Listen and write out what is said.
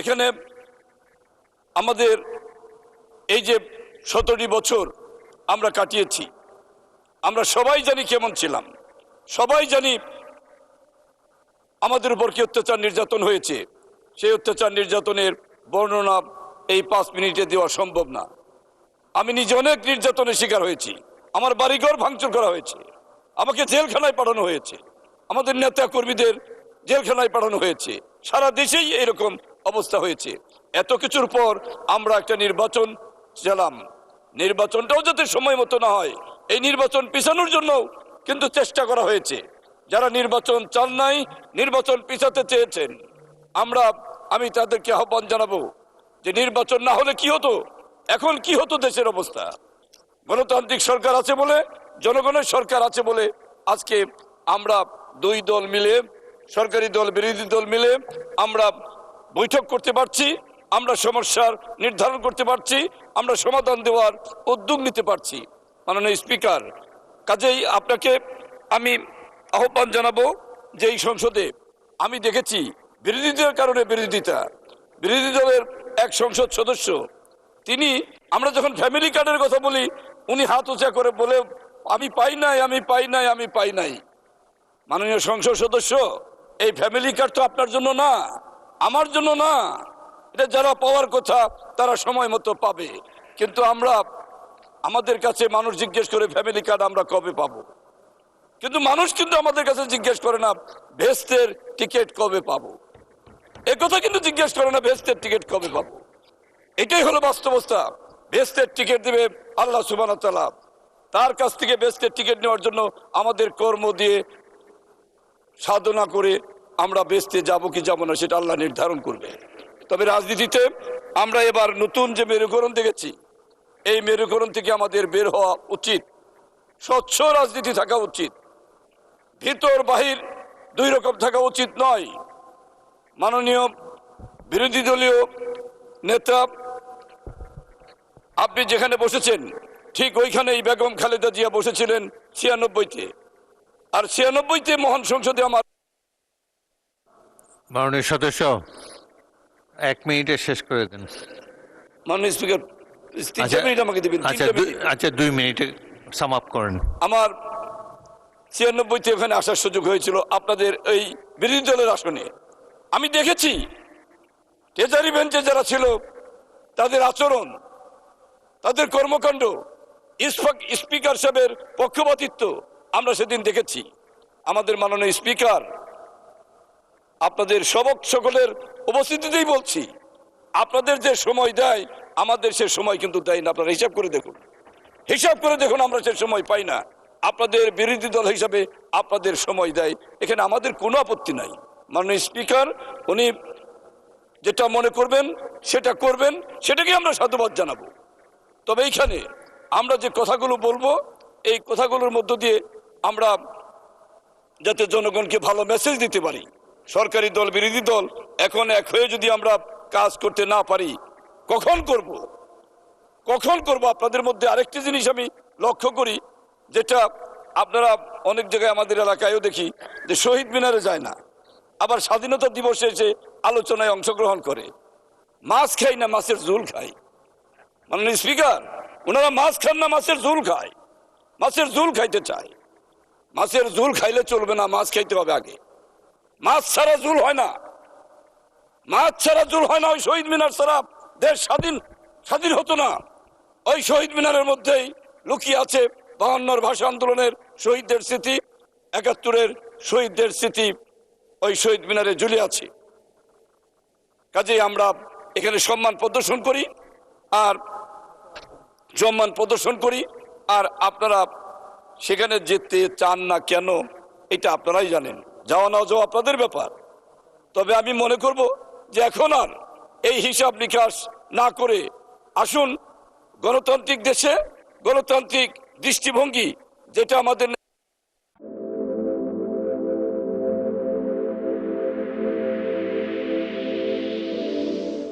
এখানে আমাদের এই যে 17টি বছর আমরা কাটিয়েছি, আমরা সবাই জানি কেমন ছিলাম, সবাই জানি আমাদের উপর কি অত্যাচার নির্যাতন হয়েছে। সেই অত্যাচার নির্যাতনের বর্ণনা এই 5 মিনিটে দেওয়া সম্ভব না। আমি নিজে অনেক নির্যাতনের শিকার হয়েছি, আমার বাড়িঘর ভাঙচুর করা হয়েছে, আমাকে জেলখানায় পাঠানো হয়েছে, আমাদের নেতা কর্মীদের জেলখানায় পাঠানো হয়েছে, সারা দেশেই এরকম অবস্থা হয়েছে। এত কিছুর পর আমরা একটা নির্বাচন চালাম, নির্বাচনটাও যাতে সময় মতো না হয় এই নির্বাচন পিছানোর জন্য কিন্তু চেষ্টা করা হয়েছে। যারা নির্বাচন চান নাই, নির্বাচন পিছাতে চেয়েছেন, আমি তাদেরকে আহ্বান জানাবো যে নির্বাচন না হলে কি হতো, এখন কি হতো দেশের অবস্থা। গণতান্ত্রিক সরকার আছে বলে, জনগণের সরকার আছে বলে আজকে আমরা দুই দল মিলে, সরকারি দল বিরোধী দল মিলে আমরা বৈঠক করতে পারছি, আমরা সমস্যার নির্ধারণ করতে পারছি, আমরা সমাধান দেওয়ার উদ্যোগ নিতে পারছি। মাননীয় স্পিকার, কাজেই আপনাকে আমি আহ্বান জানাবো যে এই সংসদে আমি দেখেছি বিরোধীদের কারণে বিরোধী দলের এক সংসদ সদস্য, তিনি আমরা যখন ফ্যামিলি কার্ডের কথা বলি উনি হাত উঁচা করে বলে আমি পাই নাই, আমি পাই নাই, আমি পাই নাই। মাননীয় সংসদ সদস্য, এই ফ্যামিলি কার্ড তো আপনার জন্য না, আমার জন্য না, এটা যারা পাওয়ার কথা তারা সময় মতো পাবে। কিন্তু আমাদের কাছে মানুষ জিজ্ঞেস করে ফ্যামিলি কার্ড আমরা কবে পাবো, কিন্তু মানুষ কিন্তু আমাদের কাছে জিজ্ঞেস করে না ভেস্তের টিকিট কবে পাবো, একথা কিন্তু জিজ্ঞেস করে না ভেস্তের টিকিট কবে পাবো। এটাই হলো বাস্তবতা। ভেস্তের টিকিট দেবে আল্লাহ সুবহানাহু ওয়া তাআলা, তার কাছ থেকে ভেস্তের টিকিট নেওয়ার জন্য আমাদের কর্ম দিয়ে সাধনা করে আমরা ভেস্তে যাব কি যাব না সেটা আল্লাহ নির্ধারণ করবে। তবে রাজনীতিতে আমরা এবার নতুন যে মেরুকরণ দেখেছি, এই মেরুকরণ থেকে আমাদের বের হওয়া উচিত। স্বচ্ছ রাজনীতি থাকা উচিত, ভিতর বাহির দুই রকম থাকা উচিত নয়। মাননীয় বিরোধী দলীয় নেতা, আপনি যেখানে বসেছেন ঠিক ওইখানেই বেগম খালেদা জিয়া বসেছিলেন 96-তে, আর 96-তে মহান সংসদে আমার মাননীয় সদস্য 1 মিনিটে শেষ করে দেন। মাননীয় স্পিকার 3 মিনিট আমাকে দেবেন। আচ্ছা 2 মিনিটে সাম আপ করেন। আমার 96-তে ওখানে আসার সুযোগ হয়েছিল আপনাদের এই বিরোধী দলের আসনে। আমি দেখেছি ট্রেজারি বেঞ্চে যারা ছিল তাদের আচরণ, তাদের কর্মকাণ্ড, স্পিকার সাহেবের পক্ষপাতিত্ব আমরা সেদিন দেখেছি। আমাদের মাননীয় স্পিকার, আপনাদের সকলের উপস্থিতিতেই বলছি, আপনাদের যে সময় দেয় আমাদের সে সময় কিন্তু দেয় না। আপনারা হিসাব করে দেখুন আমরা সে সময় পাই না। আপনাদের বিরোধী দল হিসাবে আপনাদের সময় দেয়, এখানে আমাদের কোনো আপত্তি নাই। মাননীয় স্পিকার, উনি যেটা মনে করবেন সেটা করবেন, সেটাকে আমরা সাধুবাদ জানাবো। তবে এইখানে আমরা যে কথাগুলো বলবো এই কথাগুলোর মধ্য দিয়ে আমরা যাতে জনগণকে ভালো মেসেজ দিতে পারি। সরকারি দল বিরোধী দল এখন এক হয়ে যদি আমরা কাজ করতে না পারি কখন করব? আপনাদের মধ্যে আরেকটি জিনিস আমি লক্ষ্য করি, যেটা আপনারা অনেক জায়গায় আমাদের এলাকায়ও দেখি, যে শহীদ মিনারে যায় না, আবার স্বাধীনতা দিবসে এসে আলোচনায় অংশগ্রহণ করে। মাছ খাই না, মাছের ঝোল খাই। মাননীয় স্পিকার, ওনারা মাছ খান না, মাছের ঝোল খায়, মাছের ঝোল খাইতে চায়। মাছের ঝোল খাইলে চলবে না, মাছ খাইতে হবে আগে। মাছ ছাড়া ঝোল হয় না, মাছ ছাড়া ঝোল হয় না। ওই শহীদ মিনার ছাড়া দেশ স্বাধীন হতো না। ওই শহীদ মিনারের মধ্যেই লুকিয়ে আছে 52-র ভাষা আন্দোলনের শহীদদের স্মৃতি, 71-এর শহীদদের স্মৃতি ওই শহীদ মিনারে ঝুলে আছে। কাজেই আমরা এখানে সম্মান প্রদর্শন করি, আর আপনারা সেখানে যেতে চান না কেন এটা আপনারাই জানেন, যাওয়া না যাওয়া আপনাদের ব্যাপার। তবে আমি মনে করব যে এখন আর এই হিসাব নিকাশ না করে আসুন গণতান্ত্রিক দেশে গণতান্ত্রিক দৃষ্টিভঙ্গি যেটা আমাদের